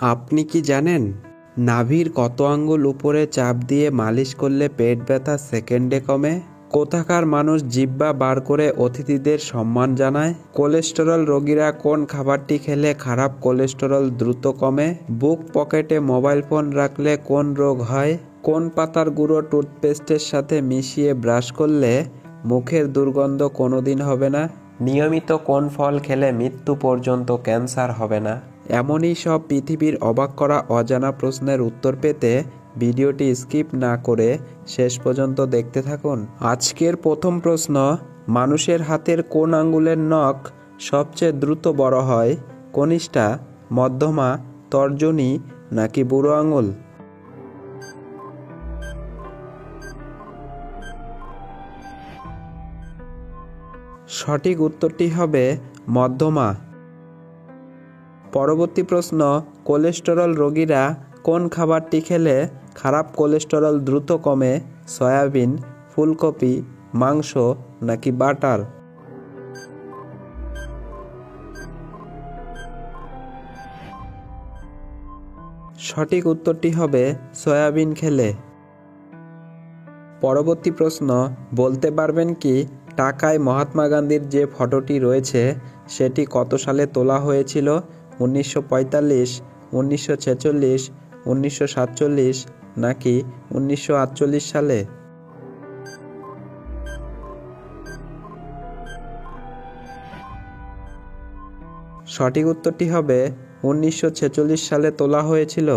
আপনি কি জানেন নাভির কত আঙ্গুল উপরে চাপ দিয়ে মালিশ করলে পেট ব্যথা সেকেন্ডে কমে? কোথাকার মানুষ জিহ্বা বার করে অতিথিদের সম্মান জানায়? কোলেস্টেরল রোগীরা কোন খাবারটি খেলে খারাপ কোলেস্টেরল দ্রুত কমে? বুক পকেটে মোবাইল ফোন রাখলে কোন রোগ হয়? কোন পাতার গুঁড়ো টুথপেস্টের সাথে মিশিয়ে ব্রাশ করলে মুখের দুর্গন্ধ কোনোদিন হবে না? নিয়মিত কোন ফল খেলে মৃত্যু পর্যন্ত ক্যান্সার হবে না? এমনই সব পৃথিবীর অবাক করা অজানা প্রশ্নের উত্তর পেতে ভিডিওটি স্কিপ না করে শেষ পর্যন্ত দেখতে থাকুন। আজকের প্রথম প্রশ্ন, মানুষের হাতের কোন আঙ্গুলের নখ সবচেয়ে দ্রুত বড় হয়? কনিষ্ঠা, মধ্যমা, তর্জনী নাকি বুড়ো আঙুল? সঠিক উত্তরটি হবে মধ্যমা। পরবর্তী প্রশ্ন, কোলেস্টেরল রোগীরা কোন খাবারটি খেলে খারাপ কোলেস্টেরল দ্রুত কমে? সয়াবিন, ফুলকপি, মাংস নাকি বাটার? সঠিক উত্তরটি হবে সয়াবিন খেলে। পরবর্তী প্রশ্ন, বলতে পারবেন কি ঢাকায় মহাত্মা গান্ধীর যে ফটোটি রয়েছে সেটি কত সালে তোলা হয়েছিল? 1945, 1946, 1947 নাকি 1948 সালে? সঠিক উত্তরটি হবে 1946 সালে তোলা হয়েছিল।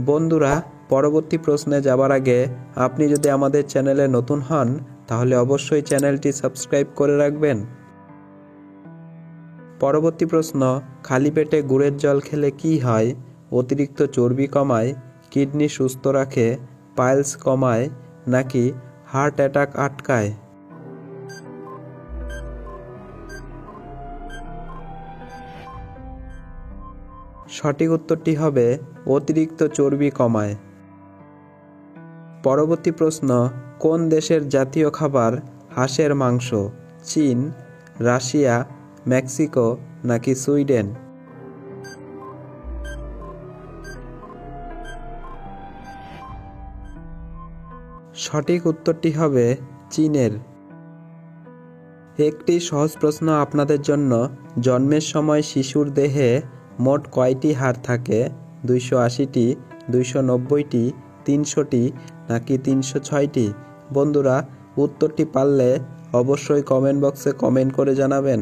বন্ধুরা, পরবর্তী প্রশ্নে যাবার আগে আপনি যদি আমাদের চ্যানেলে নতুন হন তাহলে অবশ্যই চ্যানেলটি সাবস্ক্রাইব করে রাখবেন। পরবর্তী প্রশ্ন, খালি পেটে গুড়ের জল খেলে কি হয়? অতিরিক্ত চর্বি কমায়, কিডনি সুস্থ রাখে, পাইলস কমায় নাকি হার্ট অ্যাটাক আটকায়? সঠিক উত্তরটি হবে অতিরিক্ত চর্বি কমায়। পরবর্তী প্রশ্ন, কোন দেশের জাতীয় খাবার হাঁসের মাংস? চীন, রাশিয়া, মেক্সিকো নাকি সুইডেন? সঠিক উত্তরটি হবে চীনের। একটি সহজ প্রশ্ন আপনাদের জন্য, জন্মের সময় শিশুর দেহে মোট কয়টি হাড় থাকে? 280টি, 290টি, 300টি নাকি 306টি? বন্ধুরা, উত্তরটি পারলে অবশ্যই কমেন্ট বক্সে কমেন্ট করে জানাবেন।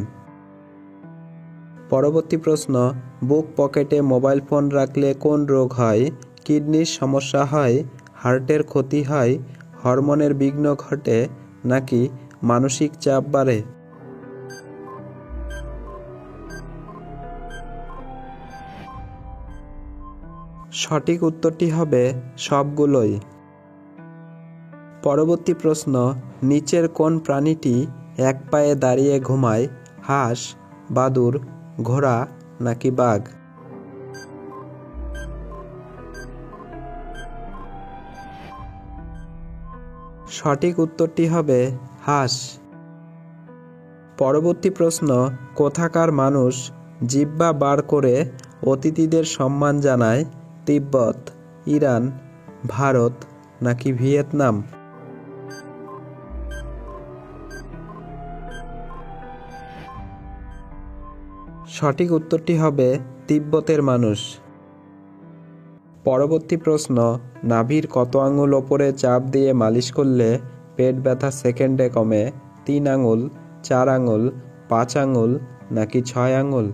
পরবর্তী প্রশ্ন, বুক পকেটে মোবাইল ফোন রাখলে কোন রোগ হয়? কিডনির সমস্যা হয়, হার্টের ক্ষতি হয়, হরমোনের বিঘ্ন ঘটে নাকি মানসিক চাপ বাড়ে? সঠিক উত্তরটি হবে সবগুলোই। পরবর্তী প্রশ্ন, নিচের কোন প্রাণীটি এক পায়ে দাঁড়িয়ে ঘুমায়? হাঁস, বাদুড়, ঘোড়া নাকি বাঘ? সঠিক উত্তরটি হবে হাঁস। পরবর্তী প্রশ্ন, কোথাকার মানুষ জিহ্বা বার করে অতিথিদের সম্মান জানায়? তিব্বত, ইরান, ভারত নাকি ভিয়েতনাম? সঠিক উত্তরটি হবে তিব্বতের মানুষ। পরবর্তী প্রশ্ন, নাভির কত আঙুল ওপরে চাপ দিয়ে মালিশ করলে পেট ব্যথা সেকেন্ডে কমে? 3 আঙুল, 4 আঙুল, 5 আঙুল নাকি 6 আঙুল?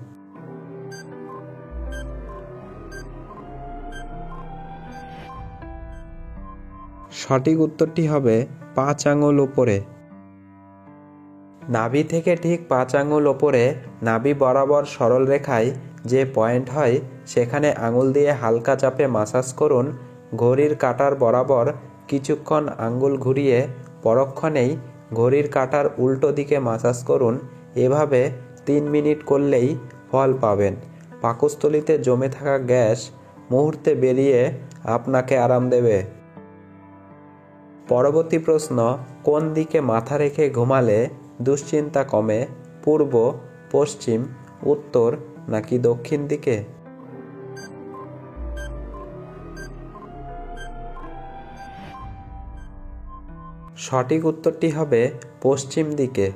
সঠিক উত্তরটি হবে 5 আঙুল ওপরে। নাভি থেকে ঠিক 5 আঙুল ওপরে নাভি বরাবর সরল রেখায় যে পয়েন্ট হয় সেখানে আঙুল দিয়ে হালকা চাপে মাসাজ করুন। ঘড়ির কাঁটার বরাবর কিছুক্ষণ আঙ্গুল ঘুরিয়ে পরক্ষণেই ঘড়ির কাঁটার উল্টো দিকে মাসাজ করুন। এভাবে 3 মিনিট করলেই ফল পাবেন। পাকস্থলীতে জমে থাকা গ্যাস মুহূর্তে বেরিয়ে আপনাকে আরাম দেবে। পরবর্তী প্রশ্ন, কোন দিকে মাথা রেখে ঘুমালে দুশ্চিন্তা কমে? পূর্ব, পশ্চিম, উত্তর নাকি দক্ষিণ দিকে? সঠিক উত্তরটি হবে পশ্চিম দিকে।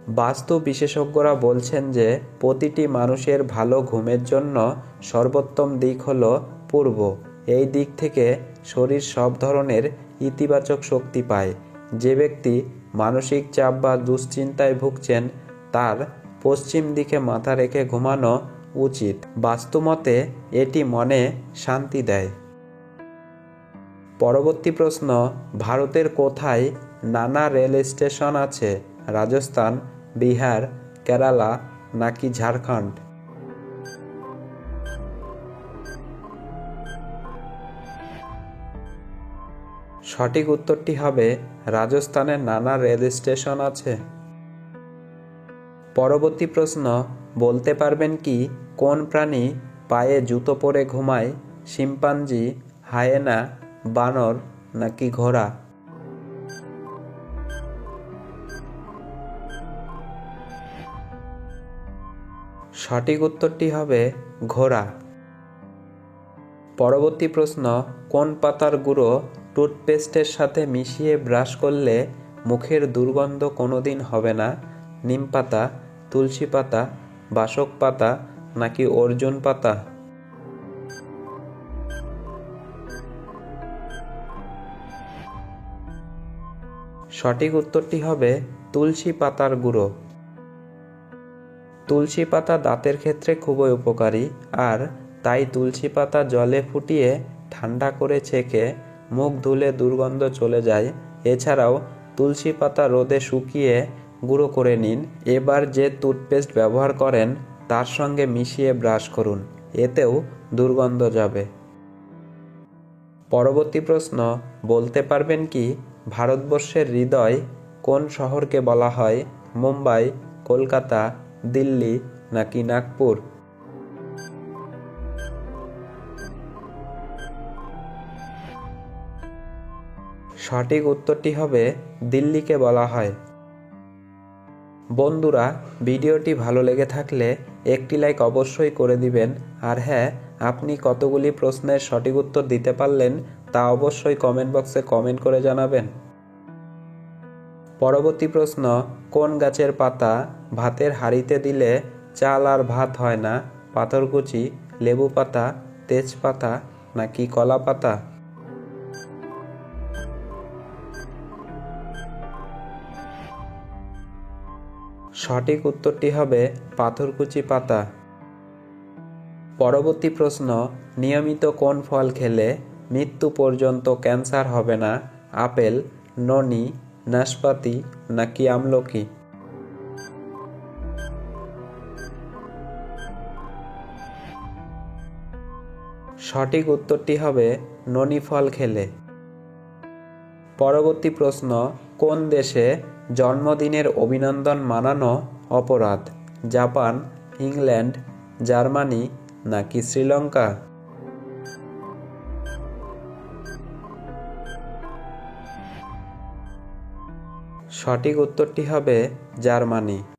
বাস্তু বিশেষজ্ঞরা বলছেন যে প্রতিটি মানুষের ভালো ঘুমের জন্য সর্বোত্তম দিক হলো পূর্ব। এই দিক থেকে শরীর সব ধরনের ইতিবাচক শক্তি পায়। যে ব্যক্তি মানসিক চাপ বা দুশ্চিন্তায় ভুগছেন তার পশ্চিম দিকে মাথা রেখে ঘুমানো উচিত। বাস্তুমতে এটি মনে শান্তি দেয়। পরবর্তী প্রশ্ন, ভারতের কোথায় নানা রেল স্টেশন আছে? রাজস্থান, বিহার, কেরালা নাকি ঝাড়খণ্ড? সঠিক উত্তরটি হবে রাজস্থানের নানা রেল স্টেশন আছে। পরবর্তী প্রশ্ন, বলতে পারবেন কি কোন প্রাণী পায়ে জুতো পরে ঘুমায়? শিম্পাঞ্জি, হায়েনা, বানর নাকি ঘোড়া? সঠিক উত্তরটি হবে ঘোড়া। পরবর্তী প্রশ্ন, কোন পাতার গুঁড়ো টুথপেস্টের সাথে মিশিয়ে ব্রাশ করলে মুখের দুর্গন্ধ কোনোদিন হবে না? নিম পাতা, তুলসী পাতা, বাসক পাতা নাকি অর্জুন পাতা? সঠিক উত্তরটি হবে তুলসী পাতার গুঁড়ো। তুলসী পাতা দাঁতের ক্ষেত্রে খুবই উপকারী, আর তাই তুলসী পাতা জলে ফুটিয়ে ঠান্ডা করে ছেঁকে মুখ ধুলে দুর্গন্ধ চলে যায়। এছাড়াও তুলসী পাতা রোদে শুকিয়ে গুঁড়ো করে নিন। এবার যে টুথপেস্ট ব্যবহার করেন তার সঙ্গে মিশিয়ে ব্রাশ করুন, এতেও দুর্গন্ধ যাবে। পরবর্তী প্রশ্ন, বলতে পারবেন কি ভারতবর্ষের হৃদয় কোন শহরকে বলা হয়? মুম্বাই, কলকাতা, দিল্লি নাকি নাগপুর? সঠিক উত্তরটি হবে দিল্লিকে বলা হয়। বন্ধুরা, ভিডিওটি ভালো লেগে থাকলে একটি লাইক অবশ্যই করে দিবেন। আর হ্যাঁ, আপনি কতগুলি প্রশ্নের সঠিক উত্তর দিতে পারলেন তা অবশ্যই কমেন্ট বক্সে কমেন্ট করে জানাবেন। পরবর্তী প্রশ্ন, কোন গাছের পাতা ভাতের হাঁড়িতে দিলে চাল আর ভাত হয় না? পাথরকুচি, লেবু পাতা, তেজপাতা নাকি কলা পাতা? সঠিক উত্তরটি হবে পাথরকুচি পাতা। পরবর্তী প্রশ্ন, নিয়মিত কোন ফল খেলে মৃত্যু পর্যন্ত ক্যান্সার হবে না? আপেল, ননি, নাশপাতি নাকি আমলকি? সঠিক উত্তরটি হবে ননি ফল খেলে। পরবর্তী প্রশ্ন, কোন দেশে জন্মদিনের অভিনন্দন মানানো অপরাধ? জাপান, ইংল্যান্ড, জার্মানি নাকি শ্রীলঙ্কা? সঠিক উত্তরটি হবে জার্মানি।